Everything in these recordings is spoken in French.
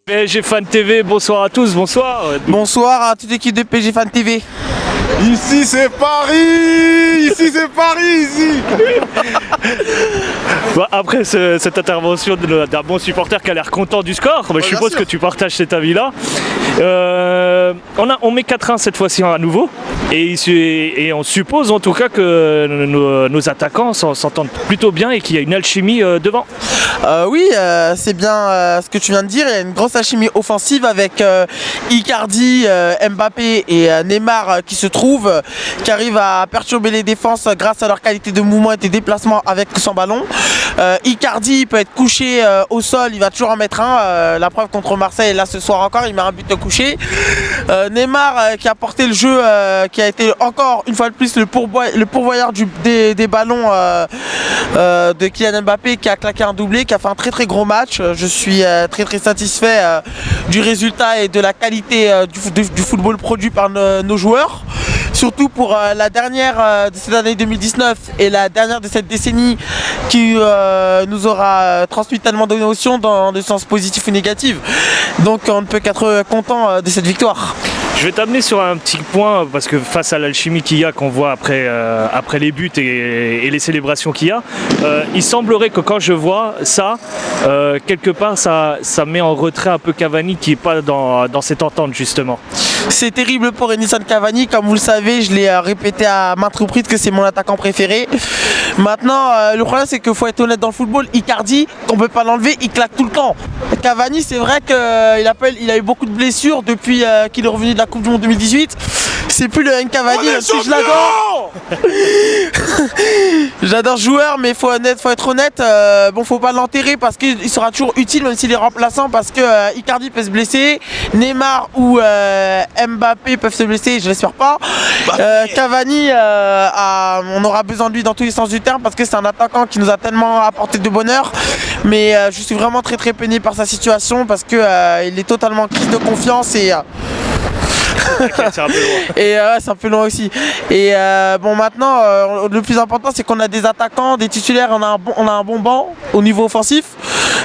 PSG Fan TV, bonsoir à tous, bonsoir. Bonsoir à toute l'équipe de PSG Fan TV. Ici c'est Paris. Ici c'est Paris, ici. Bon, après cette intervention d'un bon supporter qui a l'air content du score, je suppose que tu partages cet avis-là. On met 4-1 cette fois-ci à nouveau. Et on suppose en tout cas que nos attaquants s'entendent plutôt bien et qu'il y a une alchimie devant. Oui, c'est bien ce que tu viens de dire. Il y a une grosse alchimie offensive avec Icardi, Mbappé et Neymar qui se trouvent, qui arrivent à perturber les défenses grâce à leur qualité de mouvement et de déplacement avec ou sans ballon. Icardi peut être couché au sol, il va toujours en mettre un. La preuve contre Marseille, là ce soir encore, il met un but de couché. Neymar qui a porté le jeu, qui a été encore une fois de plus le pourvoyeur des ballons de Kylian Mbappé, qui a claqué un doublé, qui a fait un très gros match. Je suis très satisfait du résultat et de la qualité du football produit par nos joueurs. Surtout pour la dernière de cette année 2019 et la dernière de cette décennie qui nous aura transmis tellement d'émotions dans le sens positif ou négatif. Donc on ne peut qu'être content de cette victoire. Je vais t'amener sur un petit point parce que face à l'alchimie qu'il y a, qu'on voit après les buts et les célébrations qu'il y a, il semblerait que quand je vois ça, quelque part ça met en retrait un peu Cavani qui n'est pas dans cette entente justement. C'est terrible pour Edinson Cavani, comme vous le savez, je l'ai répété à maintes reprises que c'est mon attaquant préféré. Maintenant, le problème c'est qu'il faut être honnête dans le football. Icardi, on ne peut pas l'enlever, il claque tout le temps. Cavani, c'est vrai qu'il a eu beaucoup de blessures depuis qu'il est revenu de la Coupe du Monde 2018. C'est plus le Cavani, même si je l'adore. J'adore ce joueur, mais faut être honnête. Faut pas l'enterrer parce qu'il sera toujours utile, même s'il est remplaçant, parce que Icardi peut se blesser, Neymar ou Mbappé peuvent se blesser, je l'espère pas. Cavani, on aura besoin de lui dans tous les sens du terme parce que c'est un attaquant qui nous a tellement apporté de bonheur. Mais je suis vraiment très peiné par sa situation parce que il est totalement en crise de confiance et c'est un peu loin. Et c'est un peu loin aussi. Et maintenant, le plus important, c'est qu'on a des attaquants, des titulaires, on a un bon banc au niveau offensif.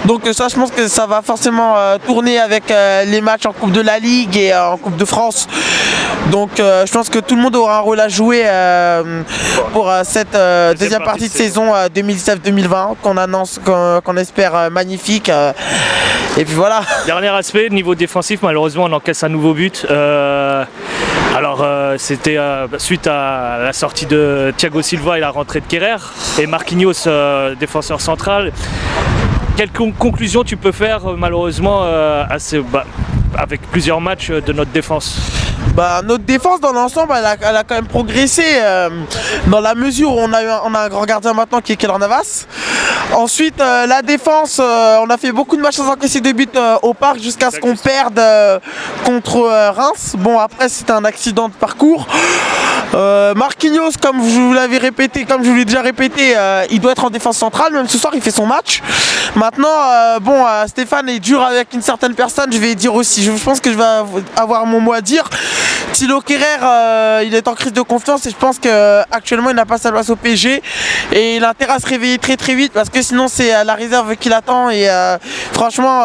Donc ça, je pense que ça va forcément tourner avec les matchs en Coupe de la Ligue et en Coupe de France. Donc je pense que tout le monde aura un rôle à jouer pour cette deuxième partie de saison 2019-2020 qu'on annonce, qu'on espère magnifique. Et puis voilà. Dernier aspect, niveau défensif, malheureusement on encaisse un nouveau but. C'était suite à la sortie de Thiago Silva et la rentrée de Kerrer et Marquinhos, défenseur central. Quelle conclusion tu peux faire malheureusement avec plusieurs matchs de notre défense? Notre défense dans l'ensemble elle a quand même progressé dans la mesure où on a un grand gardien maintenant qui est Keylor Navas. Ensuite la défense, on a fait beaucoup de matchs sans encaisser de buts au parc jusqu'à ce qu'on perde contre Reims. Bon, après c'était un accident de parcours. Marquinhos, comme je vous l'avais répété, comme je vous l'ai déjà répété, il doit être en défense centrale, même ce soir il fait son match. Maintenant, Stéphane est dur avec une certaine personne, je vais dire aussi, je pense que je vais avoir mon mot à dire. Thilo Kehrer, il est en crise de confiance et je pense qu'actuellement il n'a pas sa place au PSG et il a intérêt à se réveiller très vite parce que sinon c'est la réserve qui l'attend et franchement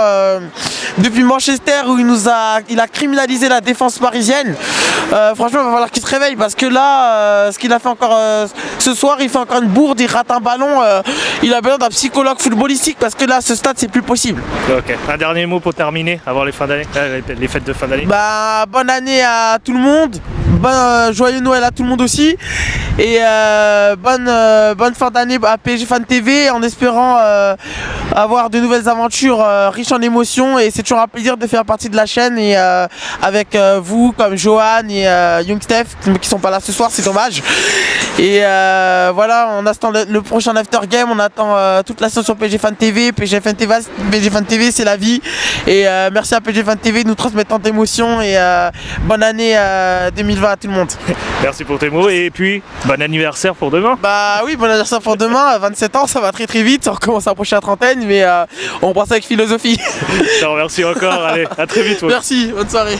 depuis Manchester où il a criminalisé la défense parisienne, franchement il va falloir qu'il se réveille parce que là ce qu'il a fait encore ce soir, il fait encore une bourde, il rate un ballon, il a besoin d'un psychologue footballistique parce que là ce stade c'est plus possible. Ok, un dernier mot pour terminer avant les fêtes de fin d'année. Bonne année à tout le monde, joyeux Noël à tout le monde aussi et bonne fin d'année à PSG Fan TV en espérant avoir de nouvelles aventures riches en émotions et c'est toujours un plaisir de faire partie de la chaîne et avec vous comme Johan et Young Steph qui sont pas là ce soir, c'est dommage. Et voilà, on attend le prochain after game, on attend toute la saison sur PSG Fan TV. PSG Fan TV c'est la vie et merci à PSG Fan TV de nous transmettre tant d'émotions et bonne année 2020 à tout le monde. Merci pour tes mots et puis bon anniversaire pour demain. Oui, bon anniversaire pour demain, 27 ans, ça va très vite, on recommence à approcher la trentaine mais on prend ça avec philosophie. Je te remercie encore, allez, à très vite. Merci, bonne soirée.